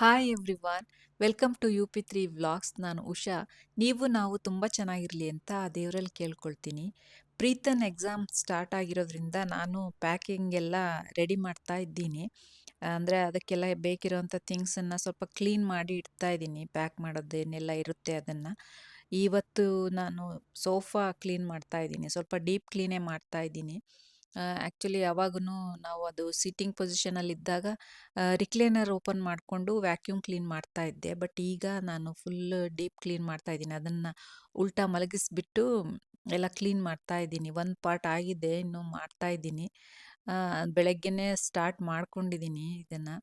Hi everyone, welcome to U P 3 vlogs. ನಾನು ಉಷಾ. ನಾವು ತುಂಬ ಚೆನ್ನಾಗಿರಲಿ ಅಂತ ಆ ದೇವರಲ್ಲಿ ಕೇಳ್ಕೊಳ್ತೀನಿ. ಪ್ರೀತನ್ ಎಕ್ಸಾಮ್ ಸ್ಟಾರ್ಟ್ ಆಗಿರೋದ್ರಿಂದ ನಾನು ಪ್ಯಾಕಿಂಗ್ ಎಲ್ಲ ರೆಡಿ ಮಾಡ್ತಾ ಇದ್ದೀನಿ. ಅಂದರೆ ಅದಕ್ಕೆಲ್ಲ ಬೇಕಿರೋಂಥ ಥಿಂಗ್ಸನ್ನು ಸ್ವಲ್ಪ ಕ್ಲೀನ್ ಮಾಡಿ ಇಡ್ತಾ ಇದ್ದೀನಿ. ಪ್ಯಾಕ್ ಮಾಡೋದೇನೆಲ್ಲ ಇರುತ್ತೆ ಅದನ್ನು. ಇವತ್ತು ನಾನು ಸೋಫಾ ಕ್ಲೀನ್ ಮಾಡ್ತಾ ಇದ್ದೀನಿ. ಸ್ವಲ್ಪ ಡೀಪ್ ಕ್ಲೀನೇ ಮಾಡ್ತಾ ಇದ್ದೀನಿ. ಆ್ಯಕ್ಚುಲಿ ಯಾವಾಗೂ ನಾವು ಅದು ಸಿಟ್ಟಿಂಗ್ ಪೊಸಿಷನಲ್ಲಿದ್ದಾಗ ರಿಕ್ಲೈನರ್ ಓಪನ್ ಮಾಡಿಕೊಂಡು ವ್ಯಾಕ್ಯೂಮ್ ಕ್ಲೀನ್ ಮಾಡ್ತಾ ಇದ್ದೆ. ಬಟ್ ಈಗ ನಾನು ಫುಲ್ ಡೀಪ್ ಕ್ಲೀನ್ ಮಾಡ್ತಾ ಇದ್ದೀನಿ. ಅದನ್ನು ಉಲ್ಟಾ ಮಲಗಿಸ್ಬಿಟ್ಟು ಎಲ್ಲ ಕ್ಲೀನ್ ಮಾಡ್ತಾ ಇದ್ದೀನಿ. ಒಂದು ಪಾರ್ಟ್ ಆಗಿದೆ, ಇನ್ನು ಮಾಡ್ತಾ ಇದ್ದೀನಿ. ಬೆಳಗ್ಗೆನೇ ಸ್ಟಾರ್ಟ್ ಮಾಡ್ಕೊಂಡಿದ್ದೀನಿ ಇದನ್ನು.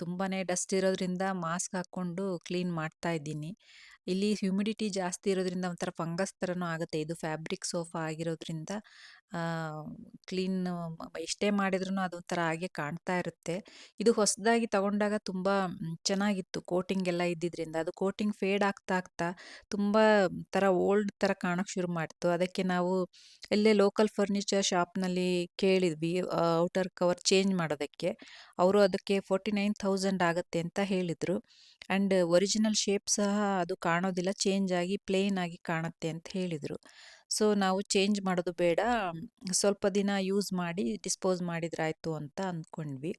ತುಂಬಾ ಡಸ್ಟ್ ಇರೋದ್ರಿಂದ ಮಾಸ್ಕ್ ಹಾಕ್ಕೊಂಡು ಕ್ಲೀನ್ ಮಾಡ್ತಾ ಇದ್ದೀನಿ. ಇಲ್ಲಿ ಹ್ಯುಮಿಡಿಟಿ ಜಾಸ್ತಿ ಇರೋದ್ರಿಂದ ಒಂಥರ ಫಂಗಸ್ ಥರನೂ ಆಗುತ್ತೆ. ಇದು ಫ್ಯಾಬ್ರಿಕ್ ಸೋಫಾ ಆಗಿರೋದ್ರಿಂದ ಕ್ಲೀನ್ ಎಷ್ಟೇ ಮಾಡಿದ್ರೂ ಅದೊಂಥರ ಹಾಗೆ ಕಾಣ್ತಾ ಇರುತ್ತೆ. ಇದು ಹೊಸದಾಗಿ ತಗೊಂಡಾಗ ತುಂಬ ಚೆನ್ನಾಗಿತ್ತು, ಕೋಟಿಂಗ್ ಎಲ್ಲ ಇದ್ದಿದ್ರಿಂದ. ಅದು ಕೋಟಿಂಗ್ ಫೇಡ್ ಆಗ್ತಾ ಆಗ್ತಾ ತುಂಬ ಥರ ಓಲ್ಡ್ ಥರ ಕಾಣೋಕ್ಕೆ ಶುರು ಮಾಡ್ತು. ಅದಕ್ಕೆ ನಾವು ಇಲ್ಲೇ ಲೋಕಲ್ ಫರ್ನಿಚರ್ ಶಾಪ್ನಲ್ಲಿ ಕೇಳಿದ್ವಿ ಔಟರ್ ಕವರ್ ಚೇಂಜ್ ಮಾಡೋದಕ್ಕೆ. ಅವರು ಅದಕ್ಕೆ 49,000 ಆಗುತ್ತೆ ಅಂತ ಹೇಳಿದರು. ಆ್ಯಂಡ್ ಒರಿಜಿನಲ್ ಶೇಪ್ ಸಹ ಅದು ಕಾಣೋದಿಲ್ಲ, ಚೇಂಜ್ ಆಗಿ ಪ್ಲೇನ್ ಆಗಿ ಕಾಣುತ್ತೆ ಅಂತ ಹೇಳಿದರು. ಸೊ ನಾವು ಚೇಂಜ್ ಮಾಡೋದು ಬೇಡ, ಸ್ವಲ್ಪ ದಿನ ಯೂಸ್ ಮಾಡಿ ಡಿಸ್ಪೋಸ್ ಮಾಡಿದ್ರಾಯ್ತು ಅಂತ ಅಂದ್ಕೊಂಡ್ವಿ.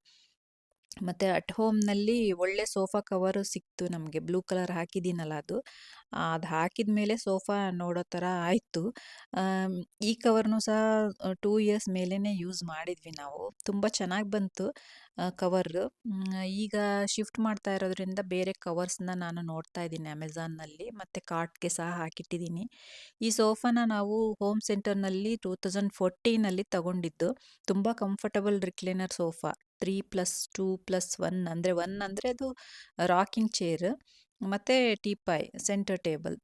ಮತ್ತು ಅಟ್ ಹೋಮ್ನಲ್ಲಿ ಒಳ್ಳೆ ಸೋಫಾ ಕವರು ಸಿಕ್ತು ನಮಗೆ. ಬ್ಲೂ ಕಲರ್ ಹಾಕಿದ್ದೀನಲ್ಲ ಅದು. ಅದು ಹಾಕಿದ ಮೇಲೆ ಸೋಫಾ ನೋಡೋ ಥರ ಆಯಿತು. ಈ ಕವರ್ನೂ ಸಹ 2 ಇಯರ್ಸ್ ಮೇಲೇ ಯೂಸ್ ಮಾಡಿದ್ವಿ ನಾವು. ತುಂಬ ಚೆನ್ನಾಗಿ ಬಂತು ಕವರು. ಈಗ ಶಿಫ್ಟ್ ಮಾಡ್ತಾ ಇರೋದ್ರಿಂದ ಬೇರೆ ಕವರ್ಸ್ನ ನಾನು ನೋಡ್ತಾ ಇದ್ದೀನಿ ಅಮೆಝಾನ್ನಲ್ಲಿ, ಮತ್ತು ಕಾರ್ಟ್ಗೆ ಸಹ ಹಾಕಿಟ್ಟಿದ್ದೀನಿ. ಈ ಸೋಫಾನ ನಾವು ಹೋಮ್ ಸೆಂಟರ್ನಲ್ಲಿ 2014 ತಗೊಂಡಿದ್ದು. ತುಂಬ ಕಂಫರ್ಟಬಲ್ ರಿಕ್ಲೈನರ್ ಸೋಫಾ. 3+2+1 ಅಂದರೆ 1 ಅಂದರೆ ಅದು ರಾಕಿಂಗ್ ಚೇರ್ ಮತ್ತು ಟೀಪಾಯ್ ಸೆಂಟರ್ ಟೇಬಲ್.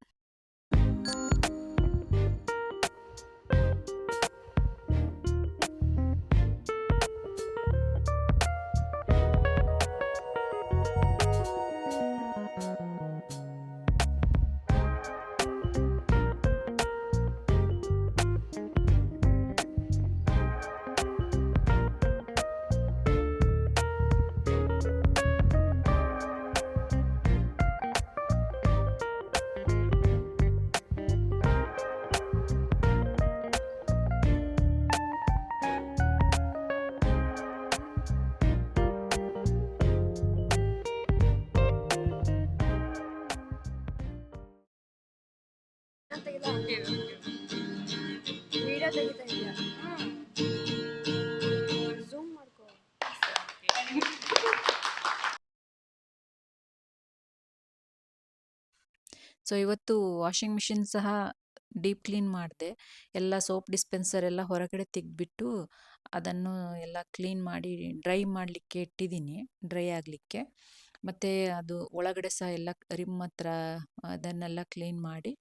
ವಿಡಿಯೋ ತೆಗಿತಾ ಇದೆಯಾ? ಝೂಮ್ ಮಾಡ್ಕೋ. ಸೊ ಇವತ್ತು ವಾಷಿಂಗ್ ಮಿಷಿನ್ ಸಹ ಡೀಪ್ ಕ್ಲೀನ್ ಮಾಡಿದೆ. ಎಲ್ಲ ಸೋಪ್ ಡಿಸ್ಪೆನ್ಸರ್ ಎಲ್ಲ ಹೊರಗಡೆ ತೆಗೆದ್ಬಿಟ್ಟು ಅದನ್ನು ಎಲ್ಲ ಕ್ಲೀನ್ ಮಾಡಿ ಡ್ರೈ ಮಾಡಲಿಕ್ಕೆ ಇಟ್ಟಿದ್ದೀನಿ, ಡ್ರೈ ಆಗಲಿಕ್ಕೆ. ಮತ್ತು ಅದು ಒಳಗಡೆ ಸಹ ಎಲ್ಲ ರಿಮ್ ಹತ್ರ ಅದನ್ನೆಲ್ಲ ಕ್ಲೀನ್ ಮಾಡಿ,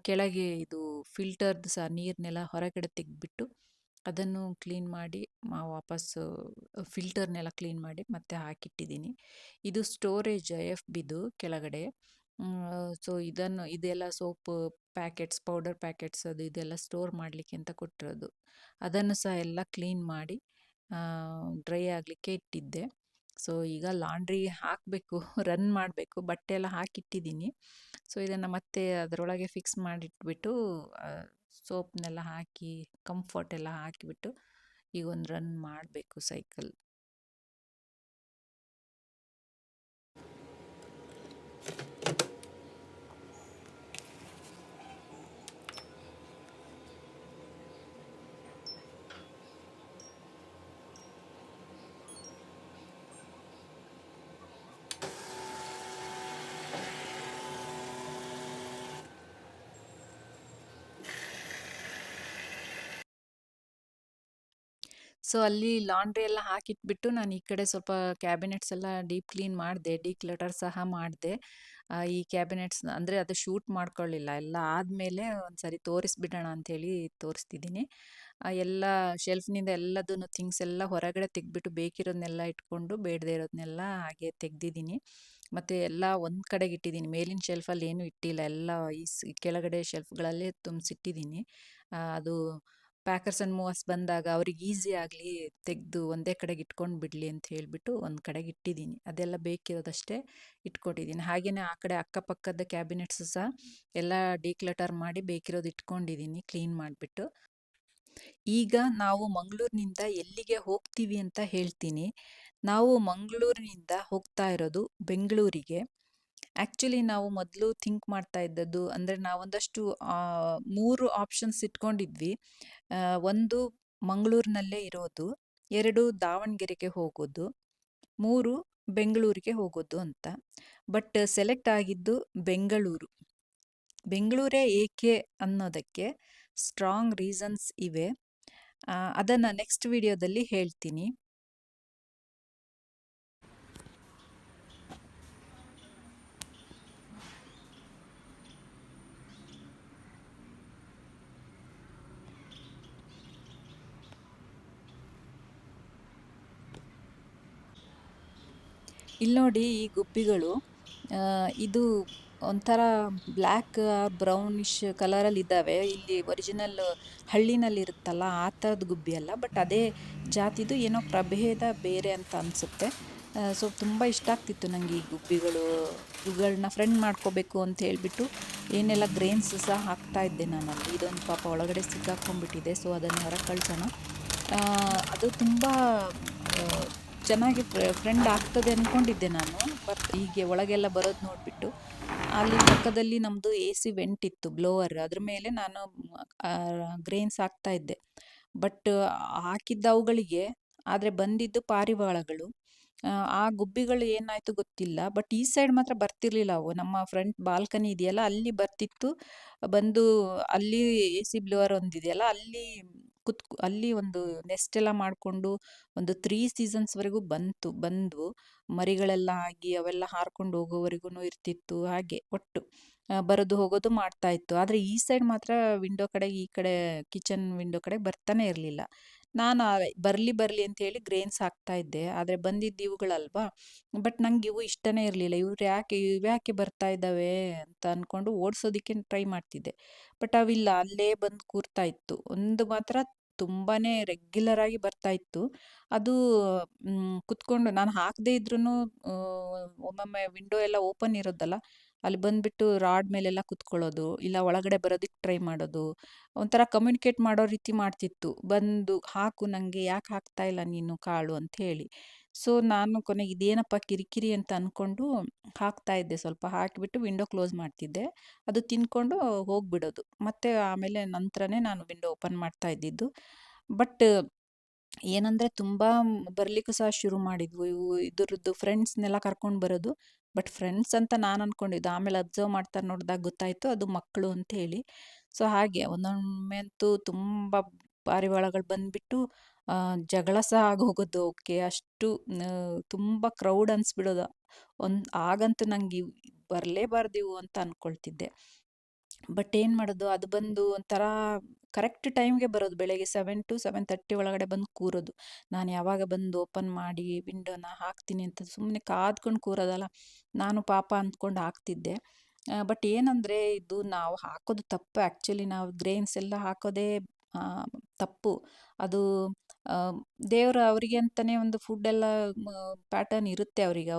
ಕೆಳಗೆ ಇದು ಫಿಲ್ಟರ್ದು ಸಹ ನೀರನ್ನೆಲ್ಲ ಹೊರಗಡೆ ತೆಗೆದ್ಬಿಟ್ಟು ಅದನ್ನು ಕ್ಲೀನ್ ಮಾಡಿ ವಾಪಸ್ಸು ಫಿಲ್ಟರ್ನೆಲ್ಲ ಕ್ಲೀನ್ ಮಾಡಿ ಮತ್ತೆ ಹಾಕಿಟ್ಟಿದ್ದೀನಿ. ಇದು ಸ್ಟೋರೇಜ್ ಎಫ್ ಬಿದು ಕೆಳಗಡೆ. ಸೊ ಇದೆಲ್ಲ ಸೋಪು ಪ್ಯಾಕೆಟ್ಸ್, ಪೌಡರ್ ಪ್ಯಾಕೆಟ್ಸ್ ಅದು ಇದೆಲ್ಲ ಸ್ಟೋರ್ ಮಾಡಲಿಕ್ಕೆ ಅಂತ ಕೊಟ್ಟಿರೋದು. ಅದನ್ನು ಸಹ ಎಲ್ಲ ಕ್ಲೀನ್ ಮಾಡಿ ಡ್ರೈ ಆಗಲಿಕ್ಕೆ ಇಟ್ಟಿದ್ದೆ. ಸೊ ಈಗ ಲಾಂಡ್ರಿ ಹಾಕಬೇಕು, ರನ್ ಮಾಡಬೇಕು. ಬಟ್ಟೆ ಎಲ್ಲ ಹಾಕಿಟ್ಟಿದ್ದೀನಿ. ಸೊ ಇದನ್ನು ಮತ್ತೆ ಅದರೊಳಗೆ ಫಿಕ್ಸ್ ಮಾಡಿಟ್ಬಿಟ್ಟು ಸೋಪ್ನೆಲ್ಲ ಹಾಕಿ ಕಂಫರ್ಟ್ ಎಲ್ಲ ಹಾಕಿಬಿಟ್ಟು ಈಗ ಒಂದು ರನ್ ಮಾಡಬೇಕು ಸೈಕಲ್. ಸೊ ಅಲ್ಲಿ ಲಾಂಡ್ರಿ ಎಲ್ಲ ಹಾಕಿಟ್ಬಿಟ್ಟು ನಾನು ಈ ಕಡೆ ಸ್ವಲ್ಪ ಕ್ಯಾಬಿನೆಟ್ಸ್ ಎಲ್ಲ ಡೀಪ್ ಕ್ಲೀನ್ ಮಾಡಿದೆ, ಡಿಕ್ಲಟರ್ ಸಹ ಮಾಡಿದೆ. ಈ ಕ್ಯಾಬಿನೆಟ್ಸ್ ಅಂದರೆ ಅದು ಶೂಟ್ ಮಾಡ್ಕೊಳ್ಳಿಲ್ಲ, ಎಲ್ಲ ಆದಮೇಲೆ ಒಂದು ಸರಿ ತೋರಿಸ್ಬಿಡೋಣ ಅಂಥೇಳಿ ತೋರಿಸ್ತಿದ್ದೀನಿ. ಎಲ್ಲ ಶೆಲ್ಫ್ನಿಂದ ಎಲ್ಲದನ್ನು ಥಿಂಗ್ಸ್ ಎಲ್ಲ ಹೊರಗಡೆ ತೆಗೆದ್ಬಿಟ್ಟು ಬೇಕಿರೋದನ್ನೆಲ್ಲ ಇಟ್ಕೊಂಡು ಬೇಡದೇ ಇರೋದನ್ನೆಲ್ಲ ಹಾಗೆ ತೆಗೆದಿದ್ದೀನಿ. ಮತ್ತು ಎಲ್ಲ ಒಂದು ಕಡೆಗೆ ಇಟ್ಟಿದ್ದೀನಿ. ಮೇಲಿನ ಶೆಲ್ಫಲ್ಲಿ ಏನೂ ಇಟ್ಟಿಲ್ಲ, ಎಲ್ಲ ಈ ಕೆಳಗಡೆ ಶೆಲ್ಫ್ಗಳಲ್ಲೇ ತುಂಬಿಸಿಟ್ಟಿದ್ದೀನಿ. ಅದು ಪ್ಯಾಕರ್ಸ್ ಆ್ಯಂಡ್ ಮೂವರ್ಸ್ ಬಂದಾಗ ಅವ್ರಿಗೆ ಈಸಿ ಆಗಲಿ ತೆಗೆದು ಒಂದೇ ಕಡೆಗೆ ಇಟ್ಕೊಂಡು ಬಿಡಲಿ ಅಂತ ಹೇಳಿಬಿಟ್ಟು ಒಂದು ಕಡೆಗೆ ಇಟ್ಟಿದ್ದೀನಿ. ಅದೆಲ್ಲ ಬೇಕಿರೋದಷ್ಟೇ ಇಟ್ಕೊಂಡಿದ್ದೀನಿ. ಹಾಗೆಯೇ ಆ ಕಡೆ ಅಕ್ಕಪಕ್ಕದ ಕ್ಯಾಬಿನೆಟ್ಸು ಸಹ ಎಲ್ಲ ಡಿಕ್ಲಟರ್ ಮಾಡಿ ಬೇಕಿರೋದು ಇಟ್ಕೊಂಡಿದ್ದೀನಿ ಕ್ಲೀನ್ ಮಾಡಿಬಿಟ್ಟು. ಈಗ ನಾವು ಮಂಗಳೂರಿನಿಂದ ಎಲ್ಲಿಗೆ ಹೋಗ್ತೀವಿ ಅಂತ ಹೇಳ್ತೀನಿ. ನಾವು ಮಂಗಳೂರಿನಿಂದ ಹೋಗ್ತಾ ಇರೋದು ಬೆಂಗಳೂರಿಗೆ. ಆ್ಯಕ್ಚುಲಿ ನಾವು ಮೊದಲು ಥಿಂಕ್ ಮಾಡ್ತಾ ಇದ್ದದ್ದು ಅಂದರೆ ನಾವೊಂದಷ್ಟು 3 ಆಪ್ಷನ್ಸ್ ಇಟ್ಕೊಂಡಿದ್ವಿ. ಒಂದು ಮಂಗಳೂರಿನಲ್ಲೇ ಇರೋದು, 2 ದಾವಣಗೆರೆಗೆ ಹೋಗೋದು, 3 ಬೆಂಗಳೂರಿಗೆ ಹೋಗೋದು ಅಂತ. ಬಟ್ ಸೆಲೆಕ್ಟ್ ಆಗಿದ್ದು ಬೆಂಗಳೂರು. ಬೆಂಗಳೂರೇ ಏಕೆ ಅನ್ನೋದಕ್ಕೆ ಸ್ಟ್ರಾಂಗ್ ರೀಸನ್ಸ್ ಇವೆ. ಅದನ್ನು ನೆಕ್ಸ್ಟ್ ವಿಡಿಯೋದಲ್ಲಿ ಹೇಳ್ತೀನಿ. ಇಲ್ಲಿ ನೋಡಿ ಈ ಗುಬ್ಬಿಗಳು, ಇದು ಒಂಥರ ಬ್ಲ್ಯಾಕ್ ಬ್ರೌನಿಷ್ ಕಲರಲ್ಲಿ ಇದ್ದಾವೆ. ಇಲ್ಲಿ ಒರಿಜಿನಲ್ ಹಳ್ಳಿನಲ್ಲಿರುತ್ತಲ್ಲ ಆ ಥರದ ಗುಬ್ಬಿ ಅಲ್ಲ, ಬಟ್ ಅದೇ ಜಾತಿದು, ಏನೋ ಪ್ರಭೇದ ಬೇರೆ ಅಂತ ಅನಿಸುತ್ತೆ. ಸೊ ತುಂಬ ಇಷ್ಟ ಆಗ್ತಿತ್ತು ನನಗೆ ಈ ಗುಬ್ಬಿಗಳು. ಇವುಗಳನ್ನ ಫ್ರೆಂಡ್ ಮಾಡ್ಕೋಬೇಕು ಅಂತ ಹೇಳಿಬಿಟ್ಟು ಏನೆಲ್ಲ ಗ್ರೇನ್ಸ್ ಸಹ ಹಾಕ್ತಾ ಇದ್ದೆ ನಾನಲ್ಲಿ. ಇದೊಂದು ಪಾಪ ಒಳಗಡೆ ಸಿಕ್ಕಾಕೊಂಡ್ಬಿಟ್ಟಿದೆ, ಸೊ ಅದನ್ನು ಹೊರಗೆ ಕಳ್ಸೋಣ. ಅದು ತುಂಬ ಚೆನ್ನಾಗಿ ಫ್ರೆಂಡ್ ಆಗ್ತದೆ ಅಂದ್ಕೊಂಡಿದ್ದೆ ನಾನು. ಬಟ್ ಹೀಗೆ ಒಳಗೆಲ್ಲ ಬರೋದು ನೋಡಿಬಿಟ್ಟು ಅಲ್ಲಿ ಪಕ್ಕದಲ್ಲಿ ನಮ್ಮದು ಎ ಸಿ ವೆಂಟ್ ಇತ್ತು, ಬ್ಲೋವರ್. ಅದ್ರ ಮೇಲೆ ನಾನು ಗ್ರೇನ್ಸ್ ಹಾಕ್ತಾ ಇದ್ದೆ. ಬಟ್ ಹಾಕಿದ್ದ ಅವುಗಳಿಗೆ ಆದರೆ ಬಂದಿದ್ದು ಪಾರಿವಾಳಗಳು. ಆ ಗುಬ್ಬಿಗಳು ಏನಾಯಿತು ಗೊತ್ತಿಲ್ಲ, ಬಟ್ ಈ ಸೈಡ್ ಮಾತ್ರ ಬರ್ತಿರ್ಲಿಲ್ಲ ಅವು. ನಮ್ಮ ಫ್ರಂಟ್ ಬಾಲ್ಕನಿ ಇದೆಯಲ್ಲ ಅಲ್ಲಿ ಬರ್ತಿತ್ತು. ಬಂದು ಅಲ್ಲಿ ಎ ಸಿ ಬ್ಲೋವರ್ ಒಂದಿದೆಯಲ್ಲ ಅಲ್ಲಿ ಅಲ್ಲಿ ಒಂದು ನೆಸ್ಟ್ ಎಲ್ಲ ಮಾಡಿಕೊಂಡು ಒಂದು 3 ಸೀಸನ್ಸ್ವರೆಗೂ ಬಂದ್ವು. ಮರಿಗಳೆಲ್ಲ ಆಗಿ ಅವೆಲ್ಲ ಹಾರ್ಕೊಂಡು ಹೋಗೋವರೆಗೂ ಇರ್ತಿತ್ತು. ಹಾಗೆ ಒಟ್ಟು ಬರೋದು ಹೋಗೋದು ಮಾಡ್ತಾ ಇತ್ತು. ಆದರೆ ಈ ಸೈಡ್ ಮಾತ್ರ ವಿಂಡೋ ಕಡೆ, ಈ ಕಡೆ ಕಿಚನ್ ವಿಂಡೋ ಕಡೆ ಬರ್ತಾನೆ ಇರಲಿಲ್ಲ. ನಾನು ಬರಲಿ ಅಂತ ಹೇಳಿ ಗ್ರೇನ್ಸ್ ಹಾಕ್ತಾ ಇದ್ದೆ. ಆದರೆ ಬಂದಿದ್ದು ಇವುಗಳಲ್ವಾ, ಬಟ್ ನಂಗೆ ಇವು ಇಷ್ಟನೇ ಇರಲಿಲ್ಲ. ಇವ್ಯಾಕೆ ಬರ್ತಾ ಇದ್ದಾವೆ ಅಂತ ಅಂದ್ಕೊಂಡು ಓಡಿಸೋದಕ್ಕೆ ಟ್ರೈ ಮಾಡ್ತಿದ್ದೆ. ಬಟ್ ಅವಿಲ್ಲ, ಅಲ್ಲೇ ಬಂದು ಕೂರ್ತಾ ಇತ್ತು. ಒಂದು ಮಾತ್ರ ತುಂಬಾ ರೆಗ್ಯುಲರ್ ಆಗಿ ಬರ್ತಾ ಇತ್ತು. ಅದು ಕುತ್ಕೊಂಡು ನಾನು ಹಾಕದೇ ಇದ್ರೂ ಒಮ್ಮೊಮ್ಮೆ ವಿಂಡೋ ಎಲ್ಲ ಓಪನ್ ಇರೋದಲ್ಲ, ಅಲ್ಲಿ ಬಂದುಬಿಟ್ಟು ರಾಡ್ ಮೇಲೆಲ್ಲ ಕುತ್ಕೊಳ್ಳೋದು, ಇಲ್ಲ ಒಳಗಡೆ ಬರೋದಕ್ಕೆ ಟ್ರೈ ಮಾಡೋದು. ಒಂಥರ ಕಮ್ಯುನಿಕೇಟ್ ಮಾಡೋ ರೀತಿ ಮಾಡ್ತಿತ್ತು. ಬಂದು ಹಾಕು, ನನಗೆ ಯಾಕೆ ಹಾಕ್ತಾ ಇಲ್ಲ ನೀನು ಕಾಳು ಅಂತ ಹೇಳಿ. ಸೊ ನಾನು ಕೊನೆಗೆ ಇದೇನಪ್ಪ ಕಿರಿಕಿರಿ ಅಂತ ಅಂದ್ಕೊಂಡು ಹಾಕ್ತಾ ಇದ್ದೆ. ಸ್ವಲ್ಪ ಹಾಕಿಬಿಟ್ಟು ವಿಂಡೋ ಕ್ಲೋಸ್ ಮಾಡ್ತಿದ್ದೆ. ಅದು ತಿಂದ್ಕೊಂಡು ಹೋಗ್ಬಿಡೋದು. ಮತ್ತು ಆಮೇಲೆ ನಂತರನೇ ನಾನು ವಿಂಡೋ ಓಪನ್ ಮಾಡ್ತಾ ಇದ್ದಿದ್ದು. ಬಟ್ ಏನಂದರೆ ತುಂಬ ಬರಲಿಕ್ಕೂ ಸಹ ಶುರು ಮಾಡಿದ್ವು ಇವು. ಇದ್ರದ್ದು ಫ್ರೆಂಡ್ಸ್ನೆಲ್ಲ ಕರ್ಕೊಂಡು ಬರೋದು. ಬಟ್ ಫ್ರೆಂಡ್ಸ್ ಅಂತ ನಾನು ಅಂದ್ಕೊಂಡಿದ್ದು, ಆಮೇಲೆ ಅಬ್ಸರ್ವ್ ಮಾಡ್ತಾ ನೋಡಿದಾಗ ಗೊತ್ತಾಯಿತು ಅದು ಮಕ್ಕಳು ಅಂತ ಹೇಳಿ. ಸೊ ಹಾಗೆ ಒಂದೊಮ್ಮೆ ಅಂತೂ ತುಂಬ ಪಾರಿವಾಳಗಳು ಬಂದುಬಿಟ್ಟು ಜಗಳ ಸಹ ಆಗೋಗೋದು ಅವಕ್ಕೆ. ಅಷ್ಟು ತುಂಬ ಕ್ರೌಡ್ ಅನಿಸ್ಬಿಡೋದು. ಆಗಂತೂ ನನಗೆ ಬರಲೇಬಾರ್ದು ಇವು ಅಂತ ಅಂದ್ಕೊಳ್ತಿದ್ದೆ. ಬಟ್ ಏನು ಮಾಡೋದು, ಅದು ಬಂದು ಒಂಥರ ಕರೆಕ್ಟ್ ಟೈಮ್ಗೆ ಬರೋದು. ಬೆಳಗ್ಗೆ 7 to 7:30 ಒಳಗಡೆ ಬಂದು ಕೂರೋದು. ನಾನು ಯಾವಾಗ ಬಂದು ಓಪನ್ ಮಾಡಿ ವಿಂಡೋನ ಹಾಕ್ತೀನಿ ಅಂತ ಸುಮ್ಮನೆ ಕಾದ್ಕೊಂಡು ಕೂರೋದಲ್ಲ. ನಾನು ಪಾಪ ಅಂದ್ಕೊಂಡು ಹಾಕ್ತಿದ್ದೆ. ಬಟ್ ಏನಂದರೆ ಇದು ನಾವು ಹಾಕೋದು ತಪ್ಪು. ಆ್ಯಕ್ಚುಲಿ ನಾವು ಗ್ರೇನ್ಸ್ ಎಲ್ಲ ಹಾಕೋದೇ ತಪ್ಪು. ಅದು ದೇವರು ಅವರಿಗೆ ಅಂತಲೇ ಒಂದು ಫುಡ್ಡೆಲ್ಲ ಪ್ಯಾಟರ್ನ್ ಇರುತ್ತೆ ಅವರಿಗೆ.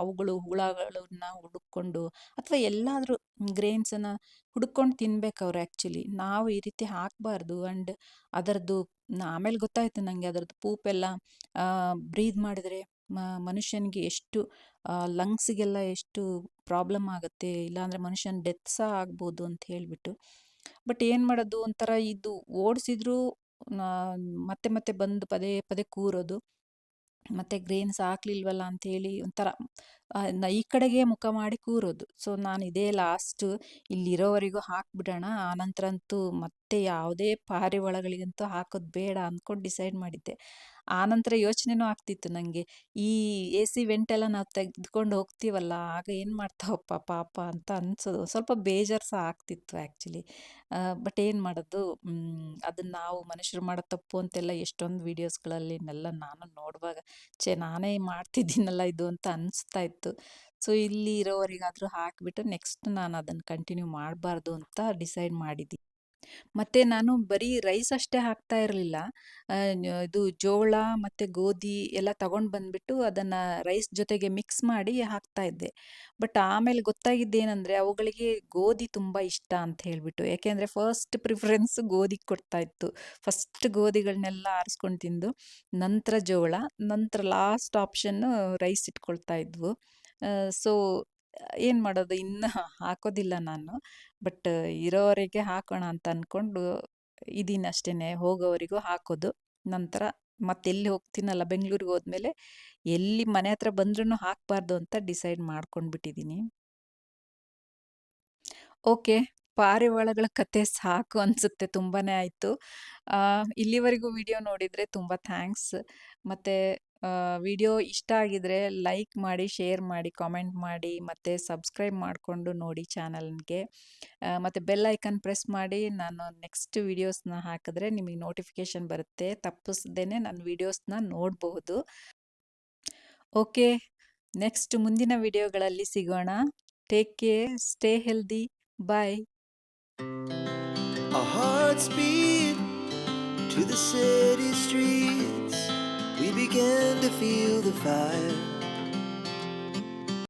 ಅವುಗಳು ಹುಳಗಳನ್ನ ಹುಡುಕೊಂಡು ಅಥವಾ ಎಲ್ಲಾದರೂ ಗ್ರೇನ್ಸನ್ನು ಹುಡ್ಕೊಂಡು ತಿನ್ಬೇಕು ಅವ್ರು. ಆ್ಯಕ್ಚುಲಿ ನಾವು ಈ ರೀತಿ ಹಾಕಬಾರ್ದು. ಆ್ಯಂಡ್ ಅದರದ್ದು ಆಮೇಲೆ ಗೊತ್ತಾಯಿತು ನನಗೆ, ಅದರದ್ದು ಪೂಪೆಲ್ಲ ಬ್ರೀದ್ ಮಾಡಿದರೆ ಮನುಷ್ಯನಿಗೆ ಎಷ್ಟು ಲಂಗ್ಸಿಗೆಲ್ಲ ಎಷ್ಟು ಪ್ರಾಬ್ಲಮ್ ಆಗುತ್ತೆ, ಇಲ್ಲಾಂದರೆ ಮನುಷ್ಯನ ಡೆತ್ ಸಹ ಆಗ್ಬೋದು ಅಂತ ಹೇಳಿಬಿಟ್ಟು. ಬಟ್ ಏನು ಮಾಡೋದು, ಒಂಥರ ಇದು ಓಡಿಸಿದ್ರು ಮತ್ತೆ ಮತ್ತೆ ಬಂದು ಪದೇ ಪದೇ ಕೂರೋದು. ಮತ್ತು ಗ್ರೇನ್ಸ್ ಹಾಕ್ಲಿಲ್ವಲ್ಲ ಅಂಥೇಳಿ ಒಂಥರ ಈ ಕಡೆಗೆ ಮುಖ ಮಾಡಿ ಕೂರೋದು. ಸೊ ನಾನು ಇದೇ ಲಾಸ್ಟು, ಇಲ್ಲಿರೋವರೆಗೂ ಹಾಕಿಬಿಡೋಣ, ಆನಂತರ ಅಂತೂ ಮತ್ತೆ ಯಾವುದೇ ಪಾರಿವಾಳಗಳಿಗಂತೂ ಹಾಕೋದು ಬೇಡ ಅಂದ್ಕೊಂಡು ಡಿಸೈಡ್ ಮಾಡಿದ್ದೆ. ಆನಂತರ ಯೋಚನೆನೂ ಆಗ್ತಿತ್ತು ನನಗೆ, ಈ ಎ ಸಿ ವೆಂಟೆಲ್ಲ ನಾವು ತೆಗೆದುಕೊಂಡು ಹೋಗ್ತೀವಲ್ಲ, ಆಗ ಏನು ಮಾಡ್ತಾವಪ್ಪ ಪಾಪ ಅಂತ ಅನಿಸೋದು. ಸ್ವಲ್ಪ ಬೇಜಾರು ಸಹ ಆಗ್ತಿತ್ತು ಆ್ಯಕ್ಚುಲಿ. ಬಟ್ ಏನು ಮಾಡೋದು, ಅದನ್ನು ನಾವು ಮನುಷ್ಯರು ಮಾಡೋ ತಪ್ಪು ಅಂತೆಲ್ಲ ಎಷ್ಟೊಂದು ವೀಡಿಯೋಸ್ಗಳಲ್ಲಿನೆಲ್ಲ ನಾನು ನೋಡುವಾಗ ನಾನೇ ಮಾಡ್ತಿದ್ದೀನಲ್ಲ ಇದು ಅಂತ ಅನಿಸ್ತಾ ಇತ್ತು. ಸೊ ಇಲ್ಲಿ ಇರೋವರೆಗಾದರೂ ಹಾಕಿಬಿಟ್ಟು ನೆಕ್ಸ್ಟ್ ನಾನು ಅದನ್ನು ಕಂಟಿನ್ಯೂ ಮಾಡಬಾರ್ದು ಅಂತ ಡಿಸೈಡ್ ಮಾಡಿದ್ದೆ. ಮತ್ತೆ ನಾನು ಬರೀ ರೈಸ್ ಅಷ್ಟೇ ಹಾಕ್ತಾ ಇರಲಿಲ್ಲ. ಇದು ಜೋಳ ಮತ್ತೆ ಗೋಧಿ ಎಲ್ಲ ತಗೊಂಡ್ ಬಂದ್ಬಿಟ್ಟು ಅದನ್ನ ರೈಸ್ ಜೊತೆಗೆ ಮಿಕ್ಸ್ ಮಾಡಿ ಹಾಕ್ತಾ ಇದ್ದೆ. ಬಟ್ ಆಮೇಲೆ ಗೊತ್ತಾಗಿದ್ದೇನಂದ್ರೆ ಅವುಗಳಿಗೆ ಗೋಧಿ ತುಂಬಾ ಇಷ್ಟ ಅಂತ ಹೇಳ್ಬಿಟ್ಟು. ಯಾಕೆಂದ್ರೆ ಫಸ್ಟ್ ಪ್ರಿಫರೆನ್ಸ್ ಗೋಧಿಗ್ ಕೊಡ್ತಾ ಇತ್ತು. ಫಸ್ಟ್ ಗೋಧಿಗಳನ್ನೆಲ್ಲ ಆರಿಸ್ಕೊಂಡು ತಿಂದು, ನಂತರ ಜೋಳ, ನಂತರ ಲಾಸ್ಟ್ ಆಪ್ಷನ್ ರೈಸ್ ಇಟ್ಕೊಳ್ತಾ ಇದ್ವು. ಸೊ ಏನ್ ಮಾಡೋದು ಇನ್ನು ಹಾಕೋದಿಲ್ಲ ನಾನು. ಬಟ್ ಇರೋವರೆಗೆ ಹಾಕೋಣ ಅಂತ ಅನ್ಕೊಂಡು ಇದೀನಷ್ಟೇನೆ. ಹೋಗೋವರೆಗೂ ಹಾಕೋದು. ನಂತರ ಮತ್ತೆಲ್ಲಿ ಹೋಗ್ತೀನಲ್ಲ ಬೆಂಗ್ಳೂರಿಗೆ ಹೋದ್ಮೇಲೆ ಎಲ್ಲಿ ಮನೆ ಹತ್ರ ಬಂದ್ರೂ ಹಾಕ್ಬಾರ್ದು ಅಂತ ಡಿಸೈಡ್ ಮಾಡ್ಕೊಂಡ್ಬಿಟ್ಟಿದೀನಿ. ಓಕೆ. ಪಾರಿವಾಳಗಳ ಕತೆ ಸಾಕು ಅನ್ಸುತ್ತೆ. ತುಂಬಾನೇ ಆಯ್ತು. ಇಲ್ಲಿವರೆಗೂ ವಿಡಿಯೋ ನೋಡಿದ್ರೆ ತುಂಬಾ ಥ್ಯಾಂಕ್ಸ್. ಮತ್ತೆ ವಿಡಿಯೋ ಇಷ್ಟ ಆಗಿದ್ರೆ ಲೈಕ್ ಮಾಡಿ, ಶೇರ್ ಮಾಡಿ, ಕಾಮೆಂಟ್ ಮಾಡಿ, ಮತ್ತೆ ಸಬ್ಸ್ಕ್ರೈಬ್ ಮಾಡ್ಕೊಂಡು ನೋಡಿ ಚಾನಲ್‌ಗೆ. ಮತ್ತೆ ಬೆಲ್ ಐಕಾನ್ ಪ್ರೆಸ್ ಮಾಡಿ ನಾನು ನೆಕ್ಸ್ಟ್ ವಿಡಿಯೋಸ್‌ನ ಹಾಕಿದ್ರೆ ನಿಮಗೆ ನೋಟಿಫಿಕೇಷನ್ ಬರುತ್ತೆ. ತಪ್ಪಿಸ್ದೇನೆ ನನ್ನ ವಿಡಿಯೋಸ್‌ನ ನೋಡಬಹುದು. ಓಕೆ. ನೆಕ್ಸ್ಟ್ ಮುಂದಿನ ವಿಡಿಯೋಗಳಲ್ಲಿ ಸಿಗೋಣ. Take care, stay healthy. Bye. Our hearts beat to the city streets. We began to feel the fire.